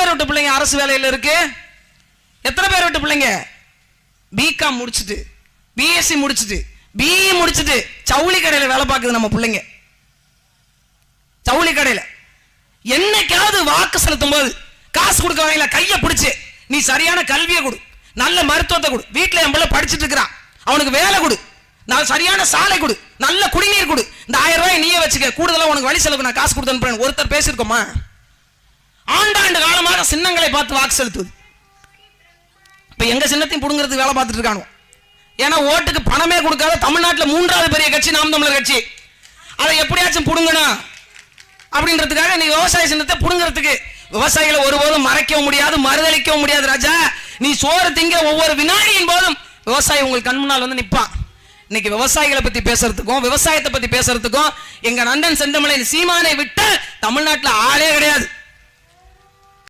பேர் விட்டு பிள்ளைங்க அரசு வேலையில் இருக்கு? எத்தனை பேர் விட்டு பிள்ளைங்க பிகாம் முடிச்சுட்டு, பிஎஸ்சி முடிச்சுட்டு, பிஇ முடிச்சுட்டு ஜவுளி கடையில் வேலை பார்க்குது நம்ம பிள்ளைங்க. ஜவுளி கடையில் என்னைக்காவது வாக்கு செலுத்தும் போது காசு கொடுக்க வாங்கல, கையை பிடிச்சு நீ சரியான கல்வியை கொடு, நல்ல மருத்துவத்தை கொடு, வீட்டில் என் பிள்ளை படிச்சுட்டு இருக்கிறான் அவனுக்கு வேலை கொடு, நான் சரியான சாலை கொடு, நல்ல குடிநீர் கொடு, இந்த 1000 ரூபாய் நீயே வச்சுக்க, கூடுதலாக உனக்கு வழி செலவுக்கு நான் காசு கொடுத்து அனுப்புறேன் ஒருத்தர் பேசியிருக்கோமா? ஆண்டாண்டு காலமாக சின்னங்களை பார்த்து வாக்கு செலுத்துவது. இப்ப எங்க சின்னத்தையும் புடுங்கிறதுக்கு வேலை பார்த்துட்டு இருக்கானோ. ஏன்னா ஓட்டுக்கு பணமே கொடுக்காத தமிழ்நாட்டில் 3வது பெரிய கட்சி நாம் தமிழர் கட்சி. அதை எப்படியாச்சும் புடுங்கணும் அப்படின்றதுக்காக நீ விவசாய சின்னத்தை புடுங்கிறதுக்கு விவசாயிகளை ஒருபோதும் மறைக்கவும் முடியாது, மறுதளிக்கவும் முடியாது. ராஜா, நீ சோறு திங்கிற ஒவ்வொரு வினாடியின் போதும் விவசாயி உங்கள் கண் முன்னால் வந்து நிற்பான். இன்னைக்கு விவசாயிகளை பத்தி பேசுறதுக்கும் விவசாயத்தை பத்தி பேசுறதுக்கும் எங்க நண்டன் செந்தமலை சீமானை விட்டு தமிழ்நாட்டில் ஆளே கிடையாது.